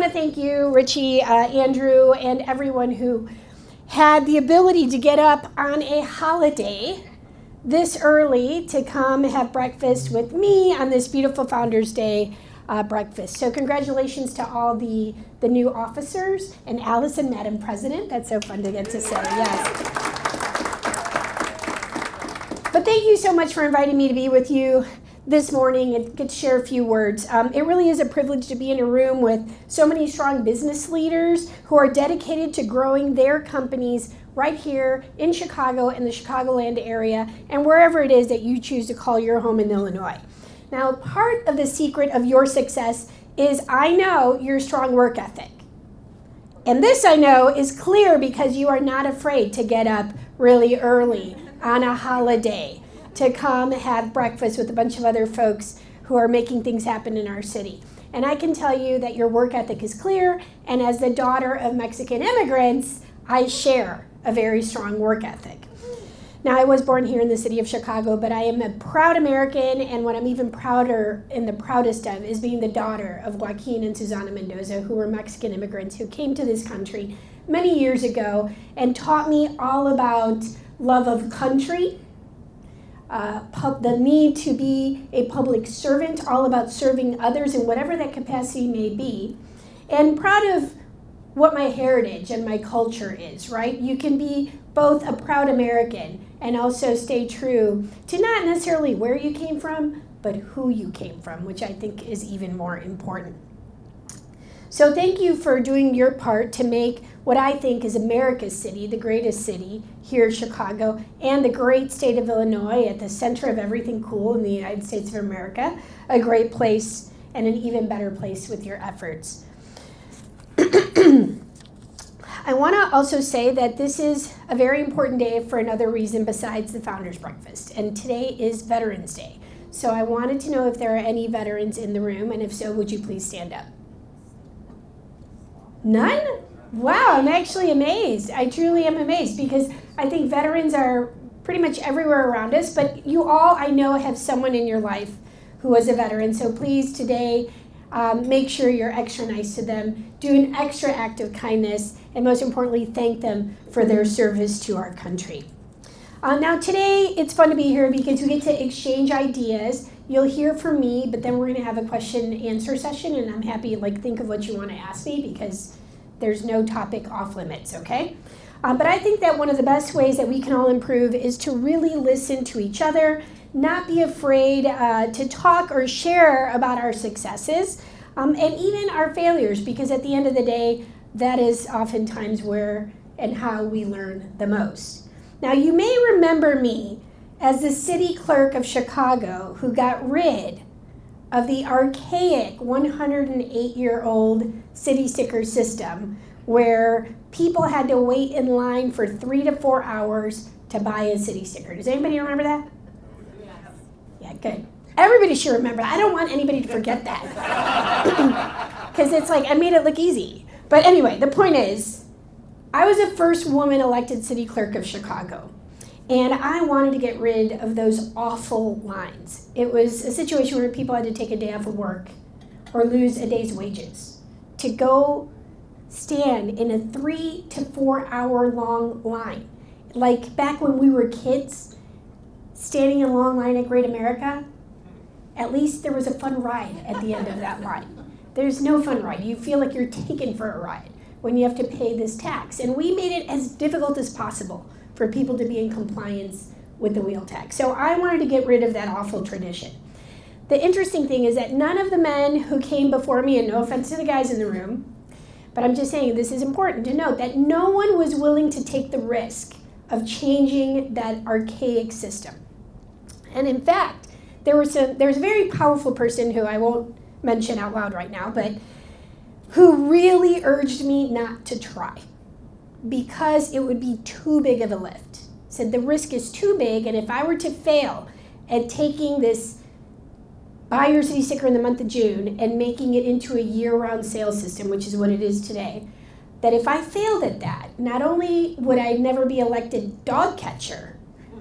want to thank you, Richie, Andrew, and everyone who had the ability to get up on a holiday this early to come have breakfast with me on this beautiful Founders Day breakfast. So congratulations to all the new officers, and Allison, Madam President. That's so fun to get to say, yes. But thank you so much for inviting me to be with you this morning and get to share a few words. It really is a privilege to be in a room with so many strong business leaders who are dedicated to growing their companies right here in Chicago and the Chicagoland area and wherever it is that you choose to call your home in Illinois. Now, part of the secret of your success is I know your strong work ethic. And this I know is clear because you are not afraid to get up really early on a holiday to come have breakfast with a bunch of other folks who are making things happen in our city. And I can tell you that your work ethic is clear, and as the daughter of Mexican immigrants, I share a very strong work ethic. Now, I was born here in the city of Chicago, but I am a proud American, and what I'm even prouder and the proudest of is being the daughter of Joaquin and Susana Mendoza, who were Mexican immigrants who came to this country many years ago and taught me all about love of country, the need to be a public servant, all about serving others in whatever that capacity may be, and proud of what my heritage and my culture is, right? You can be both a proud American and also stay true to not necessarily where you came from, but who you came from, which I think is even more important. So thank you for doing your part to make what I think is America's city, the greatest city here in Chicago, and the great state of Illinois at the center of everything cool in the United States of America, a great place and an even better place with your efforts. I want to also say that this is a very important day for another reason besides the Founders Breakfast, and today is Veterans Day. So I wanted to know if there are any veterans in the room, and if so, would you please stand up? None? Wow, I'm actually amazed. I truly am amazed because I think veterans are pretty much everywhere around us, but you all, I know, have someone in your life who was a veteran. So please today, make sure you're extra nice to them, do an extra act of kindness, and most importantly, thank them for their service to our country. Now today, it's fun to be here because we get to exchange ideas. You'll hear from me, but then we're going to have a question and answer session, and I'm happy to think of what you want to ask me because there's no topic off limits, okay? But I think that one of the best ways that we can all improve is to really listen to each other, not be afraid to talk or share about our successes, and even our failures, because at the end of the day, that is oftentimes where and how we learn the most. Now, you may remember me as the city clerk of Chicago who got rid of the archaic 108-year-old city sticker system where people had to wait in line for 3 to 4 hours to buy a city sticker. Does anybody remember that? Yeah, good. Everybody should remember that. I don't want anybody to forget that. Because it's I made it look easy. But anyway, the point is, I was the first woman elected city clerk of Chicago. And I wanted to get rid of those awful lines. It was a situation where people had to take a day off of work or lose a day's wages to go stand in a 3 to 4 hour long line. Like back when we were kids, standing in a long line at Great America, at least there was a fun ride at the end of that line. There's no fun ride. You feel like you're taken for a ride when you have to pay this tax. And we made it as difficult as possible for people to be in compliance with the wheel tax. So I wanted to get rid of that awful tradition. The interesting thing is that none of the men who came before me, and no offense to the guys in the room, but I'm just saying this is important to note, that no one was willing to take the risk of changing that archaic system. And in fact, there was a very powerful person who I won't mention out loud right now, but who really urged me not to try because it would be too big of a lift. Said the risk is too big, and if I were to fail at taking this buy your city sticker in the month of June and making it into a year-round sales system, which is what it is today, that if I failed at that, not only would I never be elected dog catcher,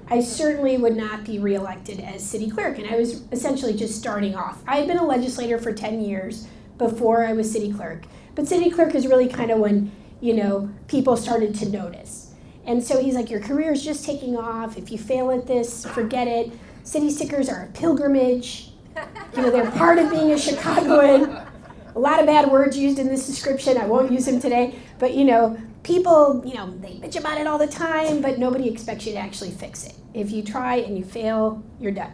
I certainly would not be reelected as city clerk, and I was essentially just starting off. I had been a legislator for 10 years before I was city clerk. But city clerk is really kind of when, people started to notice. And so he's like, your career is just taking off. If you fail at this, forget it. City stickers are a pilgrimage. They're part of being a Chicagoan. A lot of bad words used in this description. I won't use them today. But, people, they bitch about it all the time, but nobody expects you to actually fix it. If you try and you fail, you're done.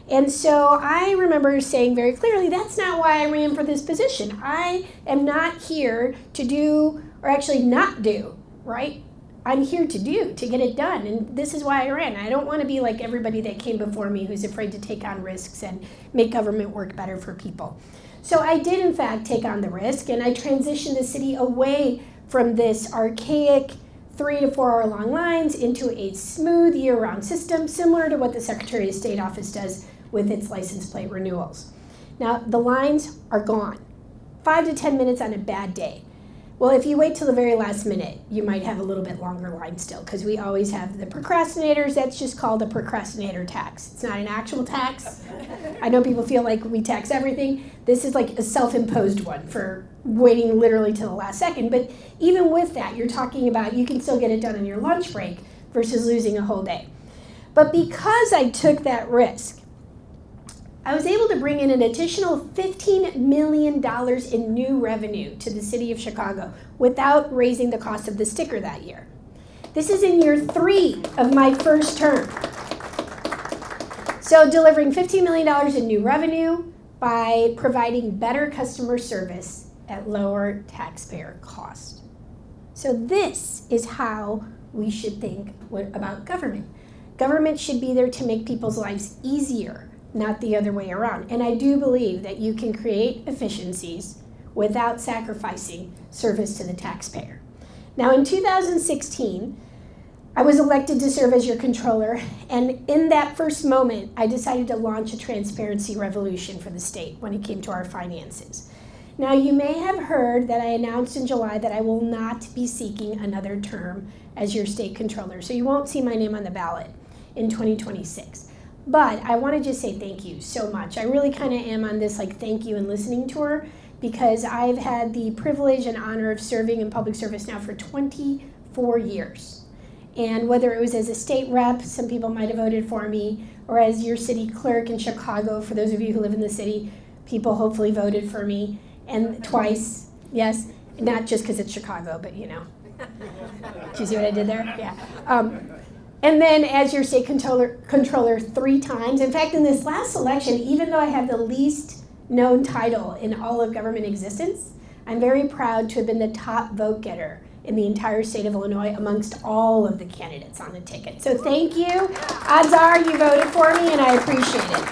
And so I remember saying very clearly, that's not why I ran for this position. I am not here to do, or actually not do, right? I'm here to get it done. And this is why I ran. I don't want to be like everybody that came before me who's afraid to take on risks and make government work better for people. So I did, in fact, take on the risk, and I transitioned the city away from this archaic 3 to 4 hour long lines into a smooth year-round system, similar to what the Secretary of State office does with its license plate renewals. Now, the lines are gone. 5 to 10 minutes on a bad day. Well, if you wait till the very last minute, you might have a little bit longer line still, because we always have the procrastinators. That's just called a procrastinator tax. It's not an actual tax. I know people feel like we tax everything. This is like a self-imposed one for waiting literally till the last second. But even with that, you're talking about you can still get it done on your lunch break versus losing a whole day. But because I took that risk, I was able to bring in an additional $15 million in new revenue to the city of Chicago without raising the cost of the sticker that year. This is in year 3 of my first term. So delivering $15 million in new revenue by providing better customer service at lower taxpayer cost. So this is how we should think about government. Government should be there to make people's lives easier, not the other way around. And I do believe that you can create efficiencies without sacrificing service to the taxpayer. Now, in 2016, I was elected to serve as your controller, and in that first moment, I decided to launch a transparency revolution for the state when it came to our finances. Now, you may have heard that I announced in July that I will not be seeking another term as your state controller, so you won't see my name on the ballot in 2026. But I want to just say thank you so much. I really kind of am on this thank you and listening tour, because I've had the privilege and honor of serving in public service now for 24 years. And whether it was as a state rep, some people might have voted for me, or as your city clerk in Chicago, for those of you who live in the city, people hopefully voted for me, and twice, yes, not just because it's Chicago, but Do you see what I did there? Yeah. And then as your state controller 3 times. In fact, in this last election, even though I have the least known title in all of government existence, I'm very proud to have been the top vote getter in the entire state of Illinois amongst all of the candidates on the ticket. So thank you. Odds are you voted for me, and I appreciate it.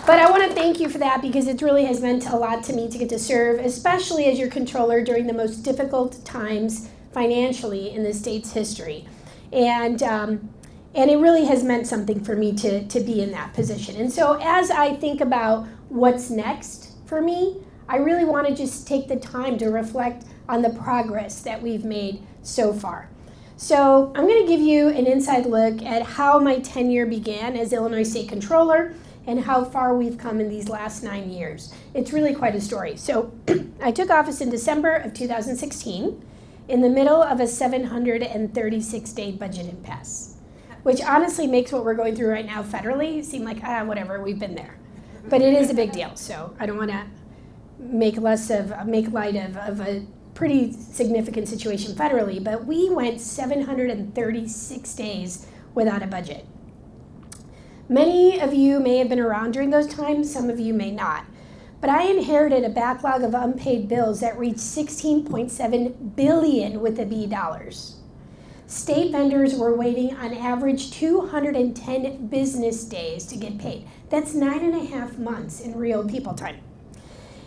But I want to thank you for that, because it really has meant a lot to me to get to serve, especially as your controller during the most difficult times financially in the state's history. And it really has meant something for me to be in that position. And so as I think about what's next for me, I really want to just take the time to reflect on the progress that we've made so far. So I'm going to give you an inside look at how my tenure began as Illinois State Controller and how far we've come in these last 9 years. It's really quite a story. So I took office in December of 2016. In the middle of a 736-day budget impasse, which honestly makes what we're going through right now federally seem like, whatever, we've been there. But it is a big deal, so I don't want to make light of a pretty significant situation federally, but we went 736 days without a budget. Many of you may have been around during those times, some of you may not. But I inherited a backlog of unpaid bills that reached $16.7 billion with the BEA dollars. State vendors were waiting on average 210 business days to get paid. That's 9.5 months in real people time.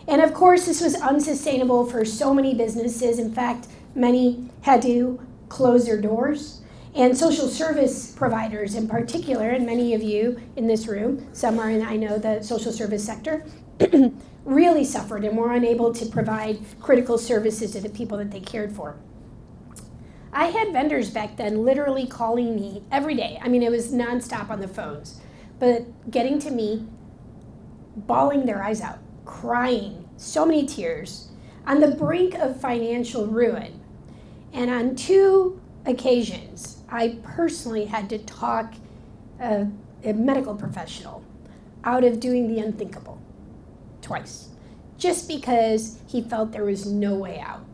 And of course, this was unsustainable for so many businesses. In fact, many had to close their doors. And social service providers in particular, and many of you in this room, some are in, I know, the social service sector, really suffered and were unable to provide critical services to the people that they cared for. I had vendors back then literally calling me every day. I mean, it was nonstop on the phones, but getting to me, bawling their eyes out, crying, so many tears, on the brink of financial ruin. And on 2 occasions, I personally had to talk a medical professional out of doing the unthinkable, twice, just because he felt there was no way out,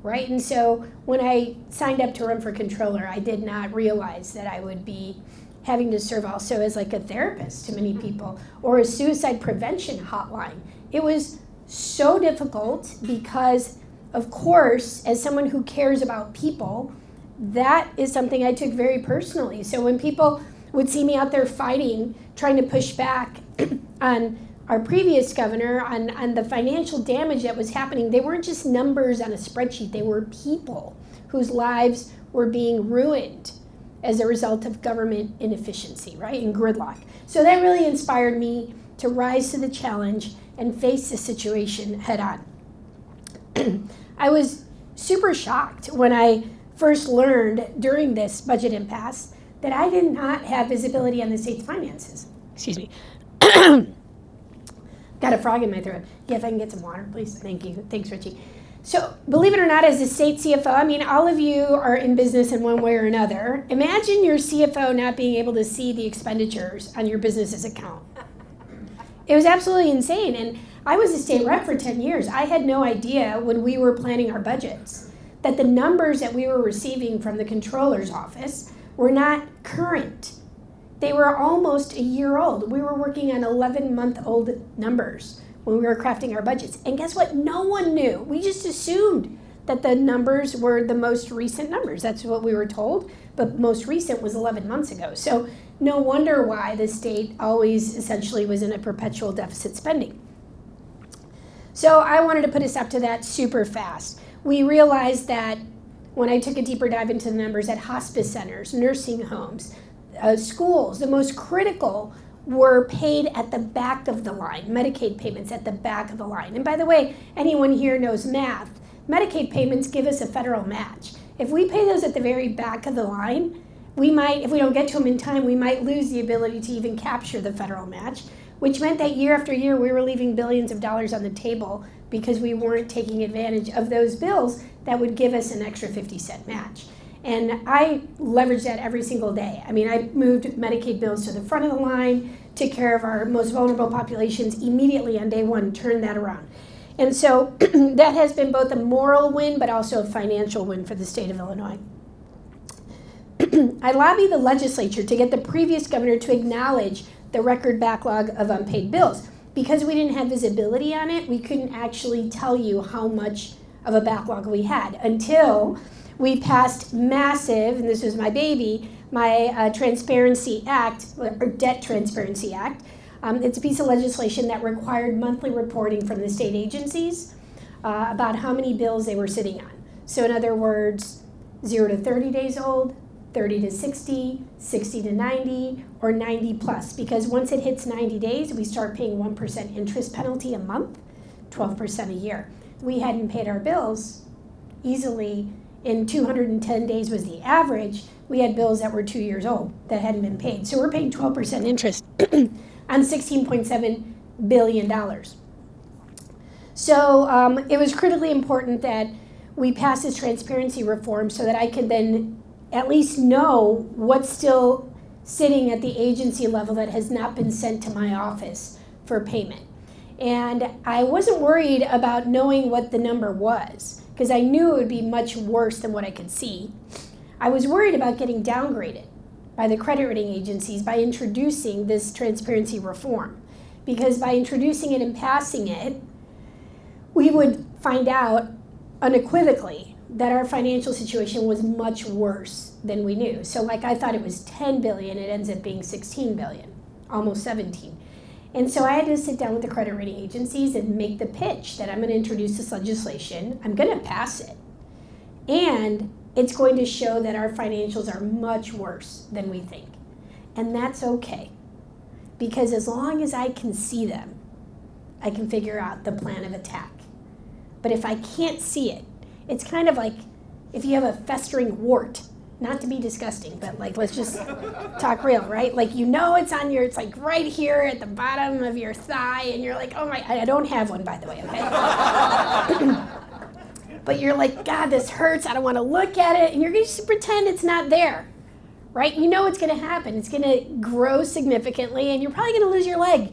right? And so when I signed up to run for controller, I did not realize that I would be having to serve also as like a therapist to many people, or a suicide prevention hotline. It was so difficult because, of course, as someone who cares about people, that is something I took very personally. So when people would see me out there fighting, trying to push back on our previous governor, on the financial damage that was happening, they weren't just numbers on a spreadsheet, they were people whose lives were being ruined as a result of government inefficiency, right, and gridlock. So that really inspired me to rise to the challenge and face the situation head on. I was super shocked when I first learned during this budget impasse that I did not have visibility on the state's finances. Excuse me. Got a frog in my throat. Yeah, if I can get some water, please. Thank you. Thanks, Richie. So, believe it or not, as a state CFO, I mean, all of you are in business in one way or another. Imagine your CFO not being able to see the expenditures on your business's account. It was absolutely insane. And I was a state rep for 10 years. I had no idea when we were planning our budgets that the numbers that we were receiving from the controller's office were not current. They were almost a year old. We were working on 11-month-old numbers when we were crafting our budgets. And guess what? No one knew. We just assumed that the numbers were the most recent numbers. That's what we were told, but most recent was 11 months ago. So no wonder why the state always essentially was in a perpetual deficit spending. So I wanted to put a stop to that super fast. We realized that when I took a deeper dive into the numbers at hospice centers, nursing homes, schools, the most critical were paid at the back of the line, Medicaid payments at the back of the line. And by the way, anyone here knows math. Medicaid payments give us a federal match. If we pay those at the very back of the line, we might, if we don't get to them in time, we might lose the ability to even capture the federal match, which meant that year after year we were leaving billions of dollars on the table because we weren't taking advantage of those bills that would give us an extra 50-cent match. And I leveraged that every single day. I mean, I moved Medicaid bills to the front of the line, took care of our most vulnerable populations immediately on day one, turned that around. And so that has been both a moral win, but also a financial win for the state of Illinois. I lobbied the legislature to get the previous governor to acknowledge the record backlog of unpaid bills. Because we didn't have visibility on it, we couldn't actually tell you how much of a backlog we had until we passed massive, and this was my baby, my Transparency Act, or Debt Transparency Act. It's a piece of legislation that required monthly reporting from the state agencies about how many bills they were sitting on. So in other words, 0 to 30 days old, 30 to 60, 60 to 90, or 90 plus. Because once it hits 90 days, we start paying 1% interest penalty a month, 12% a year. We hadn't paid our bills easily. In 210 days was the average. We had bills that were 2 years old that hadn't been paid. So we're paying 12% interest on $16.7 billion. So it was critically important that we pass this transparency reform so that I could then at least know what's still sitting at the agency level that has not been sent to my office for payment. And I wasn't worried about knowing what the number was, because I knew it would be much worse than what I could see. I was worried about getting downgraded by the credit rating agencies by introducing this transparency reform, because by introducing it and passing it, we would find out unequivocally that our financial situation was much worse than we knew. So like I thought it was 10 billion, it ends up being 16 billion, almost 17. And so I had to sit down with the credit rating agencies and make the pitch that I'm going to introduce this legislation, I'm going to pass it, and it's going to show that our financials are much worse than we think. And that's okay, because as long as I can see them, I can figure out the plan of attack. But if I can't see it, it's kind of like if you have a festering wart not to be disgusting, but like, let's just talk real, right? Like, you know, it's like right here at the bottom of your thigh, and you're like, oh my, I don't have one, by the way, okay? But you're like, God, this hurts, I don't want to look at it, and you're going to pretend it's not there, right? You know what's going to happen. It's going to grow significantly, and you're probably going to lose your leg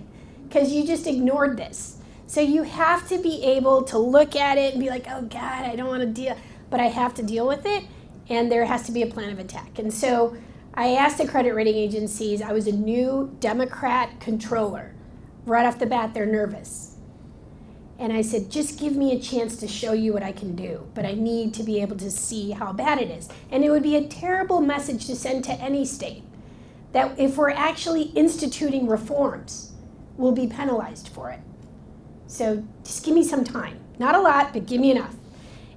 because you just ignored this. So you have to be able to look at it and be like, oh God, I don't want to deal, but I have to deal with it, and there has to be a plan of attack. And so I asked the credit rating agencies, I was a new Democrat controller. Right off the bat, they're nervous. And I said, just give me a chance to show you what I can do, but I need to be able to see how bad it is. And it would be a terrible message to send to any state that if we're actually instituting reforms, we'll be penalized for it. So just give me some time. Not a lot, but give me enough.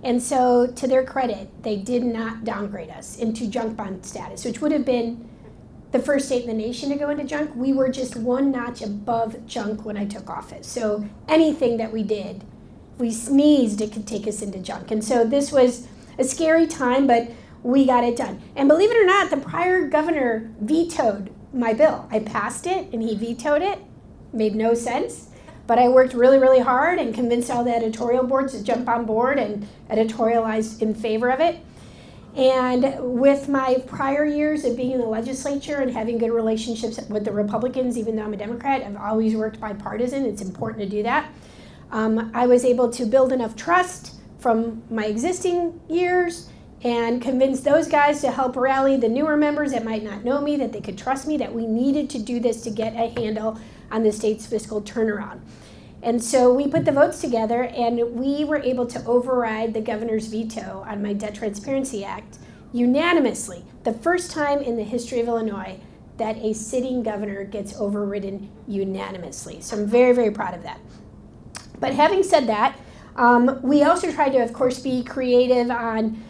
And so to their credit, they did not downgrade us into junk bond status, which would have been the first state in the nation to go into junk. We were just one notch above junk when I took office. So anything that we did, we sneezed, it could take us into junk. And so this was a scary time, but we got it done. And believe it or not, the prior governor vetoed my bill. I passed it and he vetoed it. Made no sense. But I worked really, really hard and convinced all the editorial boards to jump on board and editorialized in favor of it. And with my prior years of being in the legislature and having good relationships with the Republicans, even though I'm a Democrat, I've always worked bipartisan. It's important to do that. I was able to build enough trust from my existing years and convince those guys to help rally the newer members that might not know me, that they could trust me, that we needed to do this to get a handle on the state's fiscal turnaround. And so we put the votes together, and we were able to override the governor's veto on my Debt Transparency Act unanimously. The first time in the history of Illinois that a sitting governor gets overridden unanimously. So I'm very, very proud of that. But having said that, we also tried to, of course, be creative on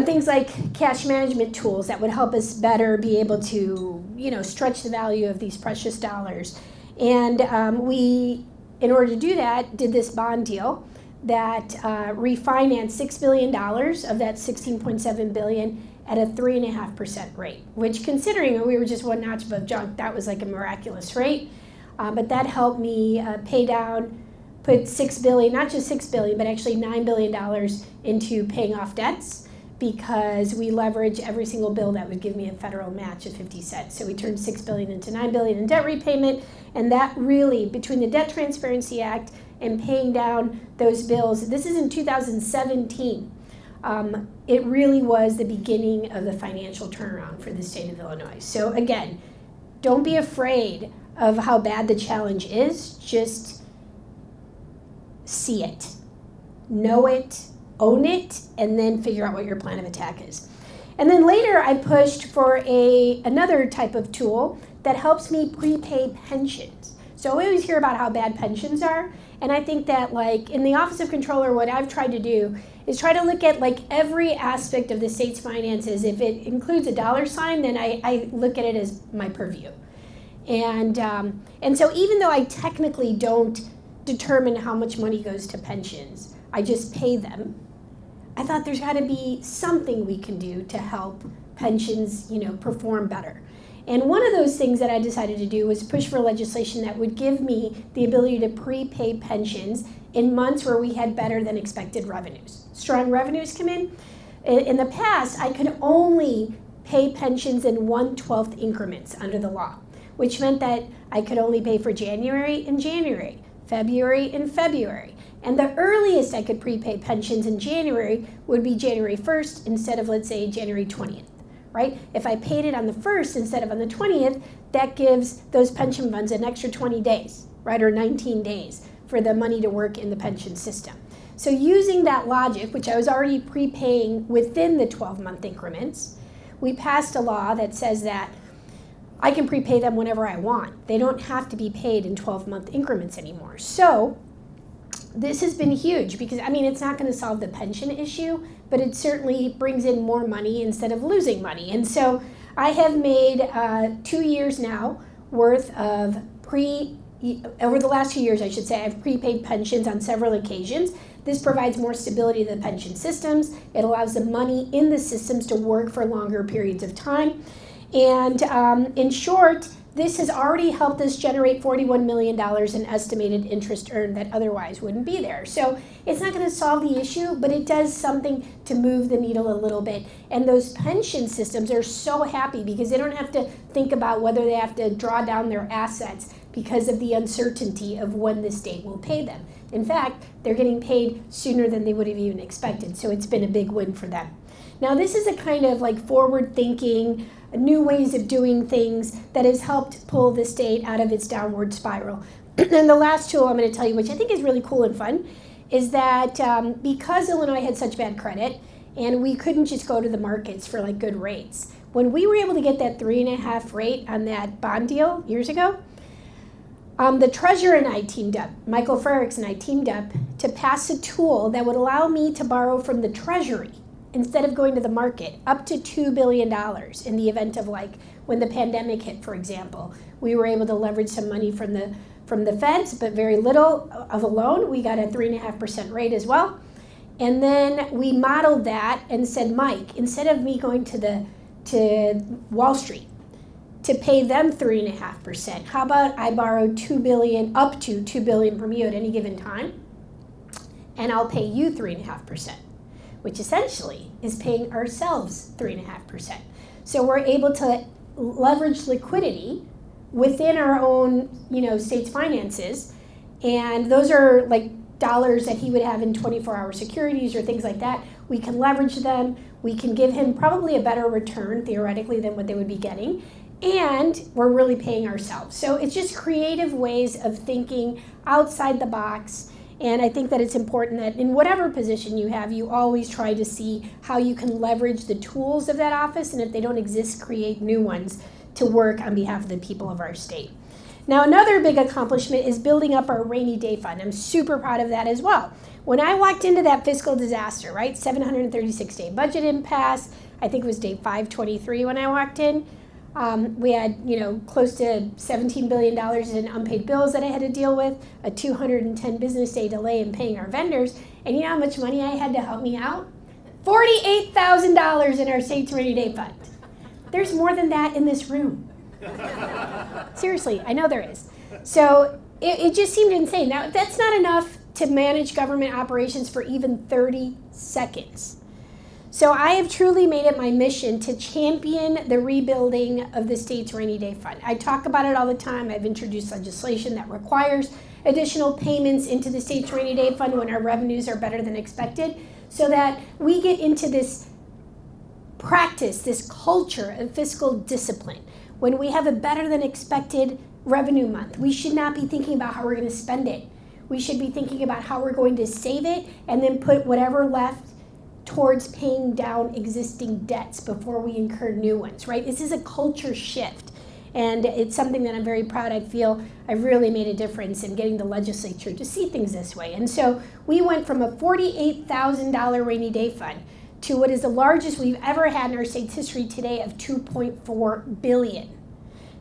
things like cash management tools that would help us better be able to, stretch the value of these precious dollars. And we, in order to do that, did this bond deal that refinanced $6 billion of that $16.7 billion at a 3.5% rate, which, considering we were just one notch above junk, that was like a miraculous rate. But that helped me pay down, put $6 billion, not just $6 billion, but actually $9 billion into paying off debts, because we leverage every single bill that would give me a federal match of 50 cents. So we turned $6 billion into $9 billion in debt repayment, and that really, between the Debt Transparency Act and paying down those bills, this is in 2017, it really was the beginning of the financial turnaround for the state of Illinois. So again, don't be afraid of how bad the challenge is, just see it, know it, own it, and then figure out what your plan of attack is. And then later I pushed for another type of tool that helps me prepay pensions. So we always hear about how bad pensions are, and I think that, like, in the Office of Comptroller, what I've tried to do is try to look at like every aspect of the state's finances. If it includes a dollar sign, then I look at it as my purview. And so even though I technically don't determine how much money goes to pensions, I just pay them, I thought there's got to be something we can do to help pensions, perform better. And one of those things that I decided to do was push for legislation that would give me the ability to prepay pensions in months where we had better than expected revenues. Strong revenues come in. In the past, I could only pay pensions in 1/12 increments under the law, which meant that I could only pay for January in January, February in February. And the earliest I could prepay pensions in January would be January 1st instead of, let's say, January 20th, right? If I paid it on the 1st instead of on the 20th, that gives those pension funds an extra 20 days, right, or 19 days for the money to work in the pension system. So using that logic, which I was already prepaying within the 12-month increments, we passed a law that says that I can prepay them whenever I want. They don't have to be paid in 12-month increments anymore. So this has been huge because, it's not going to solve the pension issue, but it certainly brings in more money instead of losing money. And so I have made 2 years now worth of over the last few years, I should say, I've prepaid pensions on several occasions. This provides more stability to the pension systems. It allows the money in the systems to work for longer periods of time. And in short, this has already helped us generate $41 million in estimated interest earned that otherwise wouldn't be there. So it's not going to solve the issue, but it does something to move the needle a little bit. And those pension systems are so happy because they don't have to think about whether they have to draw down their assets because of the uncertainty of when the state will pay them. In fact, they're getting paid sooner than they would have even expected. So it's been a big win for them. Now, this is a kind of like forward-thinking, new ways of doing things that has helped pull the state out of its downward spiral. And the last tool I'm going to tell you, which I think is really cool and fun, is that because Illinois had such bad credit and we couldn't just go to the markets for like good rates, when we were able to get that 3.5 rate on that bond deal years ago, the treasurer and I teamed up, Michael Frericks and I teamed up to pass a tool that would allow me to borrow from the treasury instead of going to the market, up to $2 billion in the event of like when the pandemic hit, for example. We were able to leverage some money from the feds, but very little of a loan. We got a 3.5% rate as well. And then we modeled that and said, Mike, instead of me going to Wall Street to pay them 3.5%, how about I borrow $2 billion, up to $2 billion from you at any given time, and I'll pay you 3.5%. Which essentially is paying ourselves 3.5%. So we're able to leverage liquidity within our own, state's finances, and those are like dollars that he would have in 24-hour securities or things like that. We can leverage them. We can give him probably a better return theoretically than what they would be getting, and we're really paying ourselves. So it's just creative ways of thinking outside the box. And I think that it's important that in whatever position you have, you always try to see how you can leverage the tools of that office, and if they don't exist, create new ones to work on behalf of the people of our state. Now, another big accomplishment is building up our rainy day fund. I'm super proud of that as well. When I walked into that fiscal disaster, right, 736-day budget impasse, I think it was day 523 when I walked in. We had, close to $17 billion in unpaid bills that I had to deal with, a 210 business day delay in paying our vendors. And you know how much money I had to help me out? $48,000 in our state's rainy day fund. There's more than that in this room. Seriously, I know there is. So it just seemed insane. Now, that's not enough to manage government operations for even 30 seconds. So I have truly made it my mission to champion the rebuilding of the state's rainy day fund. I talk about it all the time. I've introduced legislation that requires additional payments into the state's rainy day fund when our revenues are better than expected, so that we get into this practice, this culture of fiscal discipline. When we have a better than expected revenue month, we should not be thinking about how we're going to spend it. We should be thinking about how we're going to save it and then put whatever left towards paying down existing debts before we incur new ones, right? This is a culture shift, and it's something that I'm very proud. I feel I've really made a difference in getting the legislature to see things this way. And so we went from a $48,000 rainy day fund to what is the largest we've ever had in our state's history today of $2.4 billion.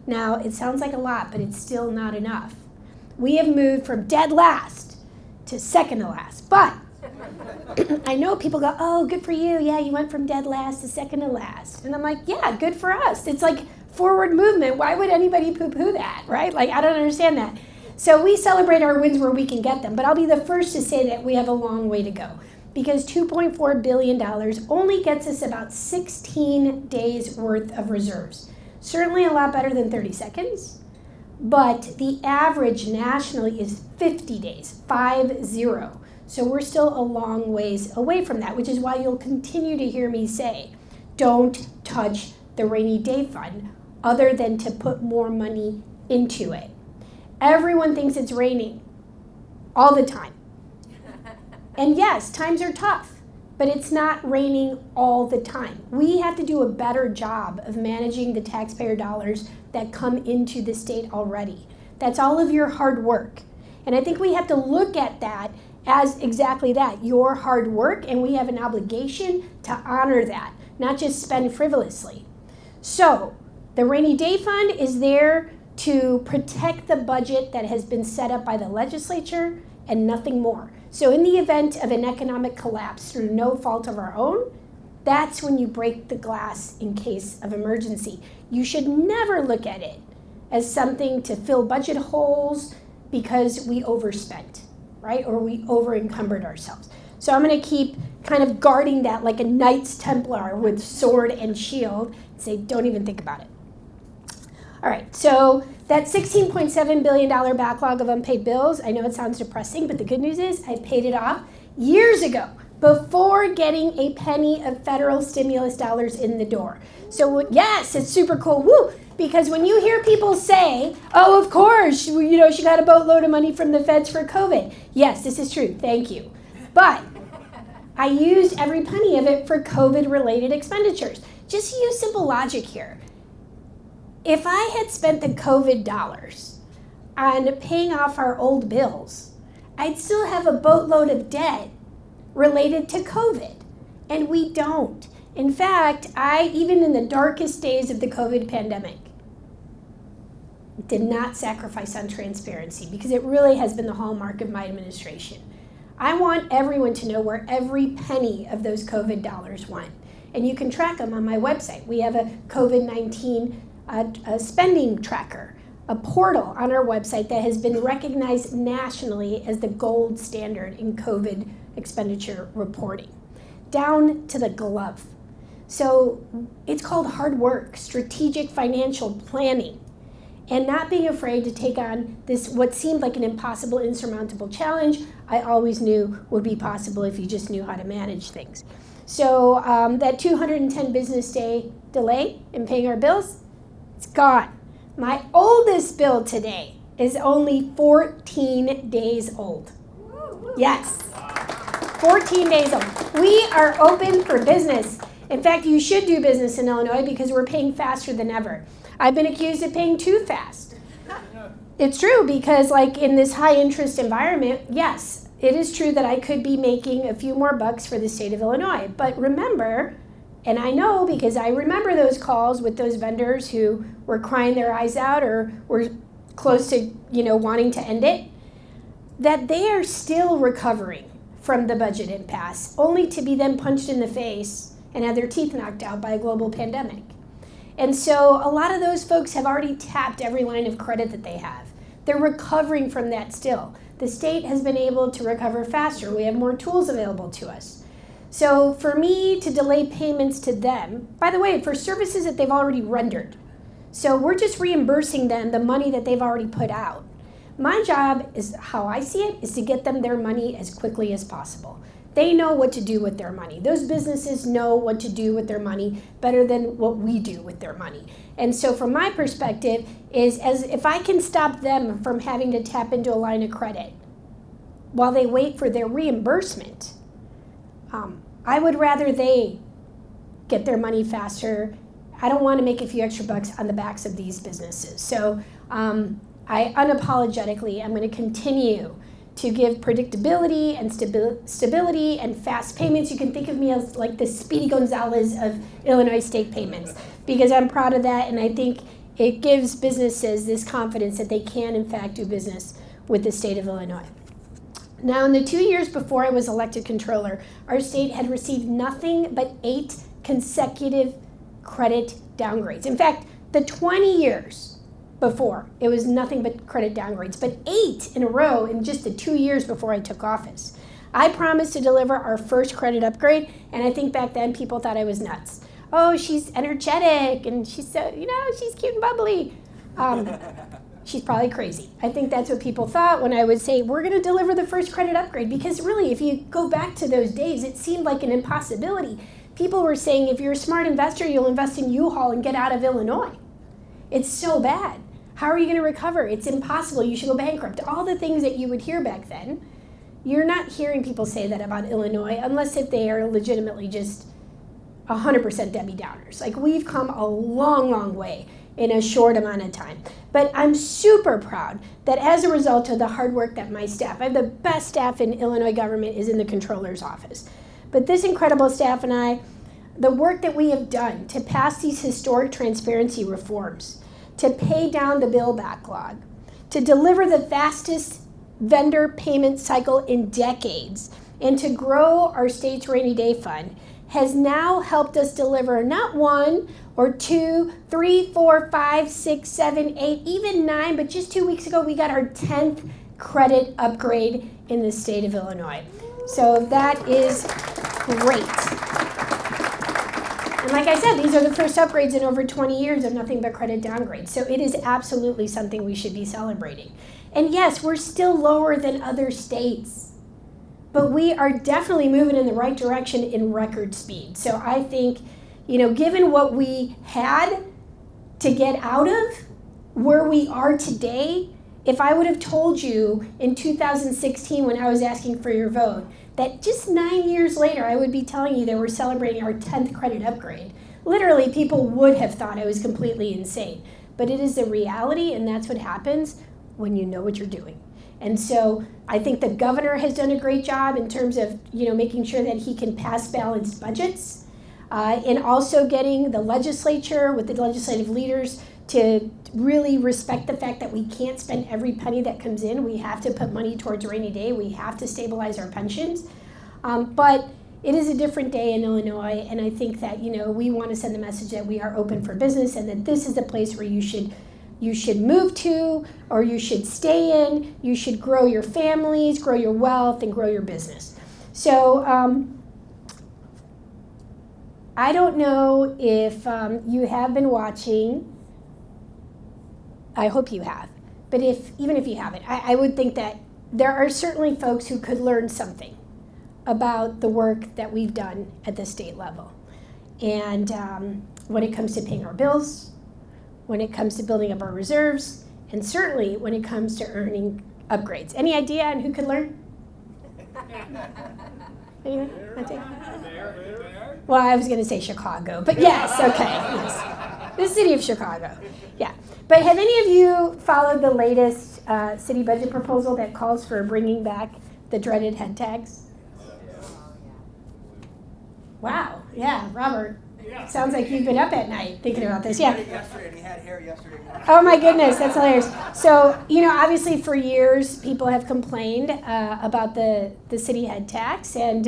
Now, it sounds like a lot, but it's still not enough. We have moved from dead last to second to last, but I know people go, oh, good for you. Yeah, you went from dead last to second to last. And I'm like, yeah, good for us. It's like forward movement. Why would anybody poo-poo that, right? Like, I don't understand that. So we celebrate our wins where we can get them. But I'll be the first to say that we have a long way to go, because $2.4 billion only gets us about 16 days worth of reserves. Certainly a lot better than 30 seconds. But the average nationally is 50 days, 50. So we're still a long ways away from that, which is why you'll continue to hear me say, don't touch the rainy day fund other than to put more money into it. Everyone thinks it's raining all the time. And yes, times are tough, but it's not raining all the time. We have to do a better job of managing the taxpayer dollars that come into the state already. That's all of your hard work. And I think we have to look at that as exactly that, your hard work, and we have an obligation to honor that, not just spend frivolously. So the rainy day fund is there to protect the budget that has been set up by the legislature and nothing more. So in the event of an economic collapse through no fault of our own, that's when you break the glass in case of emergency. You should never look at it as something to fill budget holes because we overspent, right? Or we over-encumbered ourselves. So I'm going to keep kind of guarding that like a Knights Templar with sword and shield and say, don't even think about it. All right, so that $16.7 billion backlog of unpaid bills, I know it sounds depressing, but the good news is I paid it off years ago before getting a penny of federal stimulus dollars in the door. So yes, it's super cool, woo! Because when you hear people say, oh, of course, she got a boatload of money from the feds for COVID. Yes, this is true, thank you. But I used every penny of it for COVID-related expenditures. Just use simple logic here. If I had spent the COVID dollars on paying off our old bills, I'd still have a boatload of debt related to COVID, and we don't. In fact, even in the darkest days of the COVID pandemic, did not sacrifice on transparency because it really has been the hallmark of my administration. I want everyone to know where every penny of those COVID dollars went, and you can track them on my website. We have a COVID-19 a spending tracker, a portal on our website that has been recognized nationally as the gold standard in COVID expenditure reporting, down to the glove. So it's called hard work, strategic financial planning, and not being afraid to take on this, what seemed like an impossible, insurmountable challenge, I always knew would be possible if you just knew how to manage things. So that 210 business day delay in paying our bills, it's gone. My oldest bill today is only 14 days old. Yes, 14 days old. We are open for business. In fact, you should do business in Illinois because we're paying faster than ever. I've been accused of paying too fast. It's true because like in this high interest environment, yes, it is true that I could be making a few more bucks for the state of Illinois. But remember, and I know because I remember those calls with those vendors who were crying their eyes out or were close to, wanting to end it, that they are still recovering from the budget impasse, only to be then punched in the face and have their teeth knocked out by a global pandemic. And so a lot of those folks have already tapped every line of credit that they have. They're recovering from that still. The state has been able to recover faster. We have more tools available to us. So for me to delay payments to them, by the way, for services that they've already rendered. So we're just reimbursing them the money that they've already put out. My job is, how I see it, is to get them their money as quickly as possible. They know what to do with their money. Those businesses know what to do with their money better than what we do with their money. And so from my perspective is as if I can stop them from having to tap into a line of credit while they wait for their reimbursement, I would rather they get their money faster. I don't want to make a few extra bucks on the backs of these businesses. So I unapologetically am going to continue to give predictability and stability and fast payments. You can think of me as like the Speedy Gonzalez of Illinois state payments because I'm proud of that, and I think it gives businesses this confidence that they can in fact do business with the state of Illinois. Now, in the 2 years before I was elected controller, our state had received nothing but 8 consecutive credit downgrades. In fact, the 20 years before, it was nothing but credit downgrades, but 8 in a row in just the 2 years before I took office. I promised to deliver our first credit upgrade, and I think back then people thought I was nuts. Oh, she's energetic, and she's so, she's cute and bubbly. She's probably crazy. I think that's what people thought when I would say, we're going to deliver the first credit upgrade, because really, if you go back to those days, it seemed like an impossibility. People were saying, if you're a smart investor, you'll invest in U-Haul and get out of Illinois. It's so bad. How are you going to recover? It's impossible. You should go bankrupt. All the things that you would hear back then, you're not hearing people say that about Illinois unless if they are legitimately just 100% Debbie Downers. Like, we've come a long, long way in a short amount of time. But I'm super proud that as a result of the hard work that my staff, I have the best staff in Illinois government is in the Comptroller's office. But this incredible staff and I, the work that we have done to pass these historic transparency reforms, to pay down the bill backlog, to deliver the fastest vendor payment cycle in decades and to grow our state's rainy day fund has now helped us deliver not 1 or 2, 3, 4, 5, 6, 7, 8, even 9, but just 2 weeks ago we got our 10th credit upgrade in the state of Illinois. So that is great. And like I said, these are the first upgrades in over 20 years of nothing but credit downgrades. So it is absolutely something we should be celebrating. And yes, we're still lower than other states, but we are definitely moving in the right direction in record speed. So I think, given what we had to get out of where we are today, if I would have told you in 2016 when I was asking for your vote that just 9 years later I would be telling you that we're celebrating our 10th credit upgrade, literally people would have thought I was completely insane. But it is a reality, and that's what happens when you know what you're doing. And so I think the governor has done a great job in terms of making sure that he can pass balanced budgets, and also getting the legislature with the legislative leaders to really respect the fact that we can't spend every penny that comes in. We have to put money towards rainy day. We have to stabilize our pensions. But it is a different day in Illinois, and I think that we want to send the message that we are open for business and that this is the place where you should move to, or you should stay in. You should grow your families, grow your wealth, and grow your business. So I don't know if you have been watching. I hope you have. But even if you haven't, I would think that there are certainly folks who could learn something about the work that we've done at the state level. And when it comes to paying our bills, when it comes to building up our reserves, and certainly when it comes to earning upgrades. Any idea on who could learn? Anyone? Well, I was going to say Chicago, but yes, okay. Yes. The city of Chicago. Yeah. But have any of you followed the latest city budget proposal that calls for bringing back the dreaded head tags? Wow. Yeah, Robert. Yeah. Sounds like you've been up at night thinking about this. Yeah. Yesterday, and he had hair yesterday morning. Oh my goodness, that's hilarious. So, obviously for years people have complained about the city head tax, and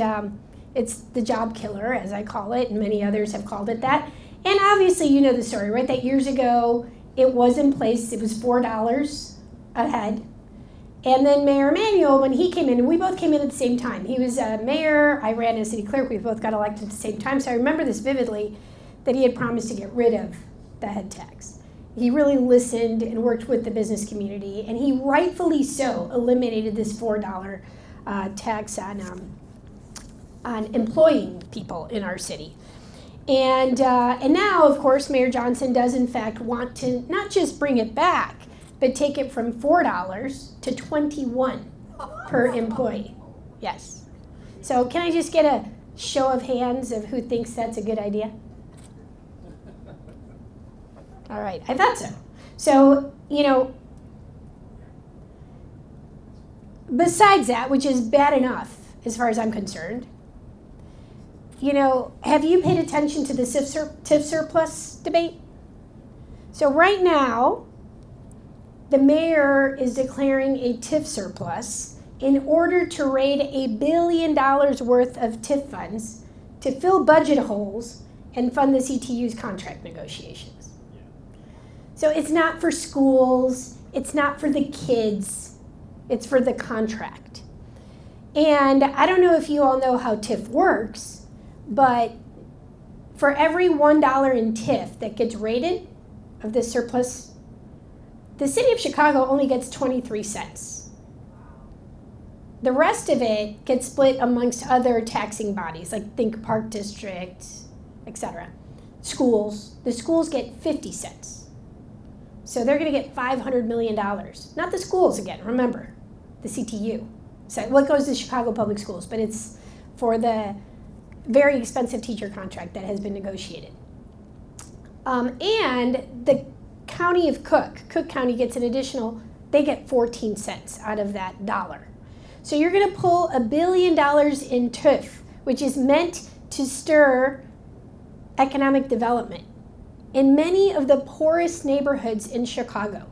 it's the job killer, as I call it, and many others have called it that. And obviously you know the story, right? That years ago it was in place. It was $4 a head. And then Mayor Emanuel, when he came in, and we both came in at the same time. He was mayor, I ran as city clerk, we both got elected at the same time. So I remember this vividly, that he had promised to get rid of the head tax. He really listened and worked with the business community, and he rightfully so eliminated this $4 tax on employing people in our city. And now, of course, Mayor Johnson does in fact want to not just bring it back, but take it from $4 to $21 per employee. Yes. So can I just get a show of hands of who thinks that's a good idea? All right, I thought so. So, besides that, which is bad enough as far as I'm concerned, have you paid attention to the TIF surplus debate? So right now, the mayor is declaring a TIF surplus in order to raid $1 billion worth of TIF funds to fill budget holes and fund the CTU's contract negotiations. So it's not for schools, it's not for the kids, it's for the contract. And I don't know if you all know how TIF works, but for every $1 in TIF that gets raided of this surplus, the city of Chicago only gets 23 cents. The rest of it gets split amongst other taxing bodies, like think Park District, etc. Schools, the schools get 50 cents. So they're gonna get $500 million. Not the schools again, remember, the CTU. So what goes to Chicago Public Schools, but it's for the very expensive teacher contract that has been negotiated. And the County of Cook County gets an additional, they get 14 cents out of that dollar. So you're gonna pull $1 billion in TIF, which is meant to stir economic development in many of the poorest neighborhoods in Chicago.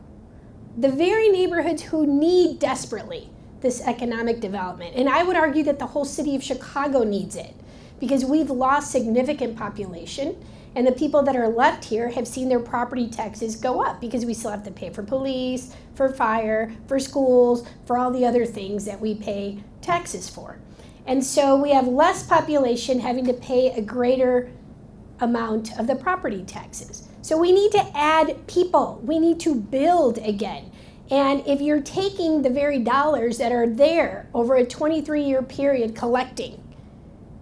The very neighborhoods who need desperately this economic development. And I would argue that the whole city of Chicago needs it because we've lost significant population, and the people that are left here have seen their property taxes go up because we still have to pay for police, for fire, for schools, for all the other things that we pay taxes for. And so we have less population having to pay a greater amount of the property taxes. So we need to add people. We need to build again. And if you're taking the very dollars that are there over a 23-year period collecting,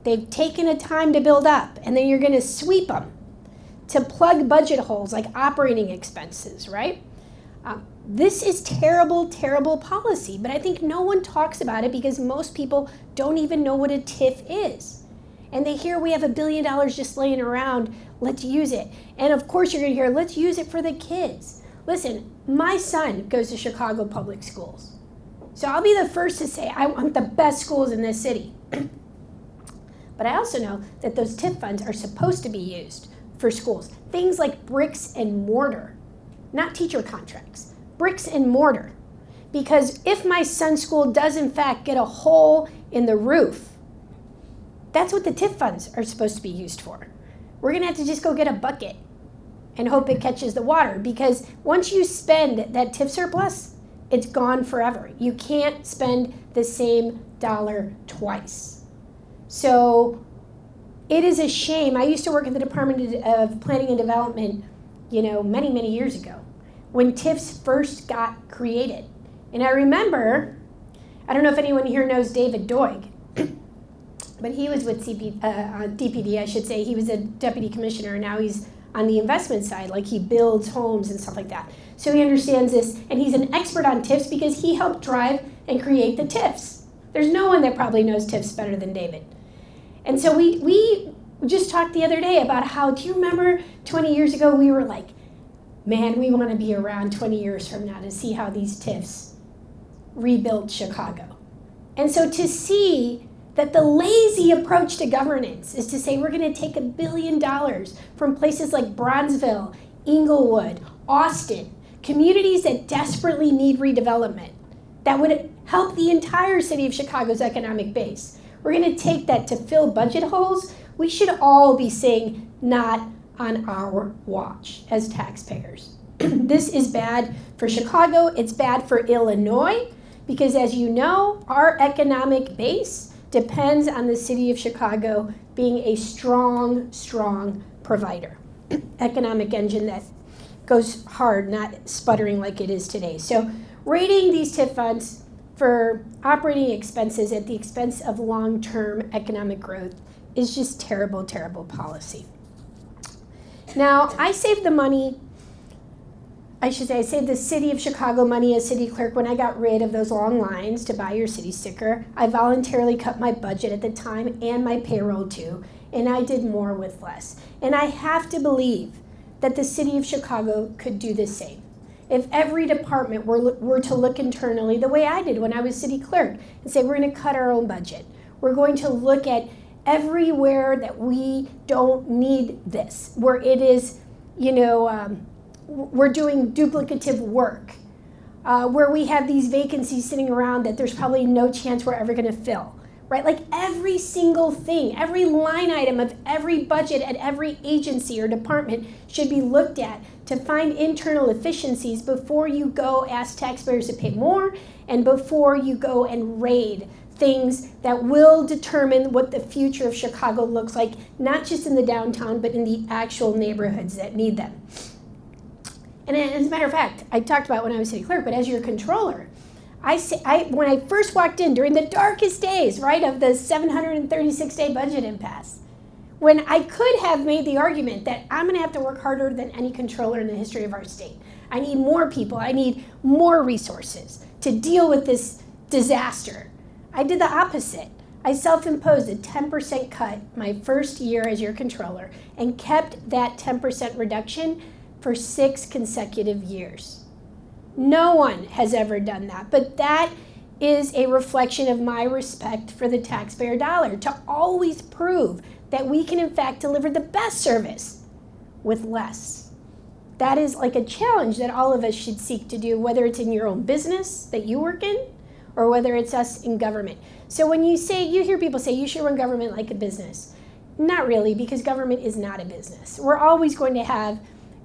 they've taken a time to build up, and then you're going to sweep them to plug budget holes like operating expenses, right? This is terrible, terrible policy, but I think no one talks about it because most people don't even know what a TIF is. And they hear we have $1 billion just laying around, let's use it. And of course you're gonna hear, let's use it for the kids. Listen, my son goes to Chicago public schools. So I'll be the first to say I want the best schools in this city. But I also know that those TIF funds are supposed to be used for schools. Things like bricks and mortar, not teacher contracts. Bricks and mortar. Because if my son's school does in fact get a hole in the roof, that's what the TIF funds are supposed to be used for. We're gonna have to just go get a bucket and hope it catches the water, because once you spend that TIF surplus, it's gone forever. You can't spend the same dollar twice. So it is a shame. I used to work in the Department of Planning and Development, many, many years ago, when TIFs first got created. And I remember, I don't know if anyone here knows David Doig, but he was with DPD, I should say. He was a deputy commissioner, and now he's on the investment side, like he builds homes and stuff like that. So he understands this, and he's an expert on TIFs because he helped drive and create the TIFs. There's no one that probably knows TIFs better than David. And so we just talked the other day about how, do you remember 20 years ago we were like, man, we want to be around 20 years from now to see how these TIFs rebuilt Chicago. And so to see that the lazy approach to governance is to say we're going to take $1 billion from places like Bronzeville, Inglewood, Austin, communities that desperately need redevelopment, that would help the entire city of Chicago's economic base. We're going to take that to fill budget holes. We should all be saying, not on our watch as taxpayers. This is bad for Chicago. It's bad for Illinois because, as you know, our economic base depends on the city of Chicago being a strong, strong provider. Economic engine that goes hard, not sputtering like it is today. So rating these TIF funds for operating expenses at the expense of long-term economic growth is just terrible, terrible policy. Now, I saved the money, I saved the city of Chicago money as city clerk when I got rid of those long lines to buy your city sticker. I voluntarily cut my budget at the time and my payroll too, and I did more with less. And I have to believe that the city of Chicago could do the same. If every department were to look internally the way I did when I was city clerk and say, we're going to cut our own budget. We're going to look at everywhere that we don't need this, where it is, we're doing duplicative work, where we have these vacancies sitting around that there's probably no chance we're ever going to fill, right? Like every single thing, every line item of every budget at every agency or department should be looked at to find internal efficiencies before you go ask taxpayers to pay more and before you go and raid things that will determine what the future of Chicago looks like, not just in the downtown, but in the actual neighborhoods that need them. And as a matter of fact, I talked about when I was city clerk, but as your controller, when I first walked in during the darkest days, right, of the 736-day budget impasse, when I could have made the argument that I'm going to have to work harder than any controller in the history of our state. I need more people. I need more resources to deal with this disaster. I did the opposite. I self-imposed a 10% cut my first year as your controller and kept that 10% reduction for 6 consecutive years. No one has ever done that, but that is a reflection of my respect for the taxpayer dollar, to always prove that we can in fact deliver the best service with less. That is like a challenge that all of us should seek to do, whether it's in your own business that you work in, or whether it's us in government. So when you hear people say you should run government like a business, not really, because government is not a business. We're always going to have,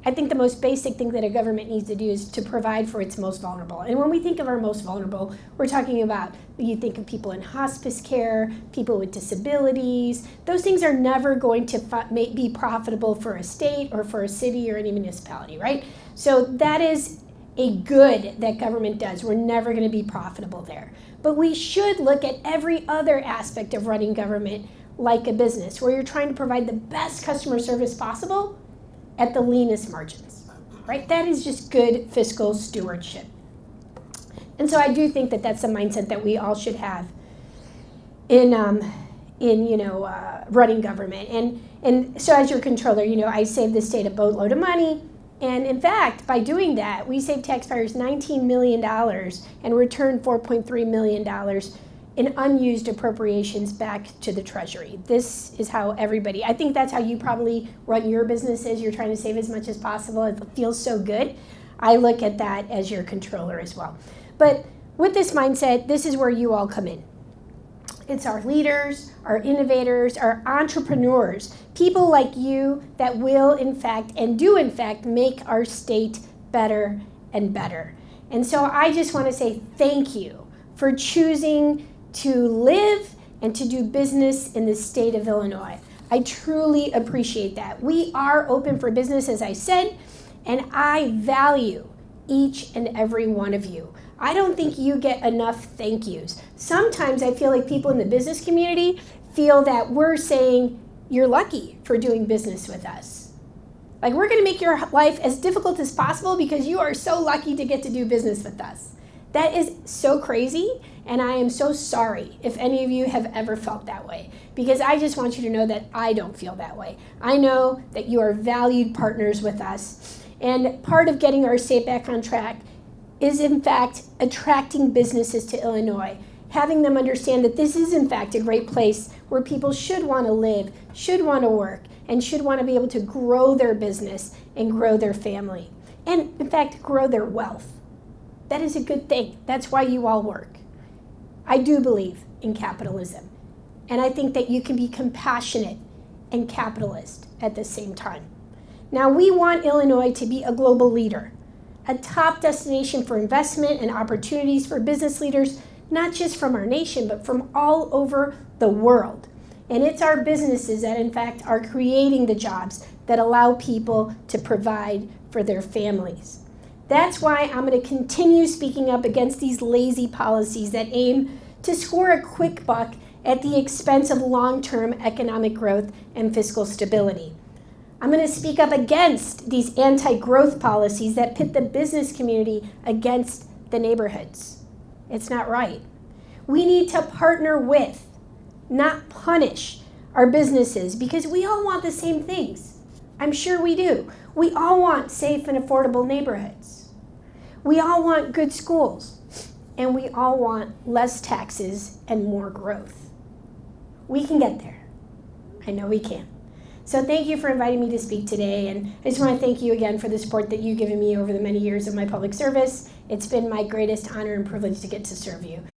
I think the most basic thing that a government needs to do is to provide for its most vulnerable. And when we think of our most vulnerable, we're talking about, you think of people in hospice care, people with disabilities. Those things are never going to be profitable for a state or for a city or any municipality, right? So that is a good that government does. We're never going to be profitable there. But we should look at every other aspect of running government like a business, where you're trying to provide the best customer service possible at the leanest margins, right? That is just good fiscal stewardship. And so I do think that that's a mindset that we all should have in running government. And so as your controller, I saved the state a boatload of money. And in fact, by doing that, we saved taxpayers $19 million and returned $4.3 million in unused appropriations back to the Treasury. This is how I think that's how you probably run your businesses. You're trying to save as much as possible. It feels so good. I look at that as your controller as well. But with this mindset, this is where you all come in. It's our leaders, our innovators, our entrepreneurs, people like you that will, in fact, and do, in fact, make our state better and better. And so I just want to say thank you for choosing to live and to do business in the state of Illinois. I truly appreciate that. We are open for business, as I said, and I value each and every one of you. I don't think you get enough thank yous. Sometimes I feel like people in the business community feel that we're saying, you're lucky for doing business with us. Like, we're going to make your life as difficult as possible because you are so lucky to get to do business with us. That is so crazy, and I am so sorry if any of you have ever felt that way, because I just want you to know that I don't feel that way. I know that you are valued partners with us, and part of getting our state back on track is, in fact, attracting businesses to Illinois, having them understand that this is, in fact, a great place where people should want to live, should want to work, and should want to be able to grow their business and grow their family, and, in fact, grow their wealth. That is a good thing. That's why you all work. I do believe in capitalism, and I think that you can be compassionate and capitalist at the same time. Now, we want Illinois to be a global leader, a top destination for investment and opportunities for business leaders, not just from our nation, but from all over the world. And it's our businesses that, in fact, are creating the jobs that allow people to provide for their families. That's why I'm going to continue speaking up against these lazy policies that aim to score a quick buck at the expense of long-term economic growth and fiscal stability. I'm going to speak up against these anti-growth policies that pit the business community against the neighborhoods. It's not right. We need to partner with, not punish, our businesses, because we all want the same things. I'm sure we do. We all want safe and affordable neighborhoods. We all want good schools, and we all want less taxes and more growth. We can get there. I know we can. So thank you for inviting me to speak today, and I just want to thank you again for the support that you've given me over the many years of my public service. It's been my greatest honor and privilege to get to serve you.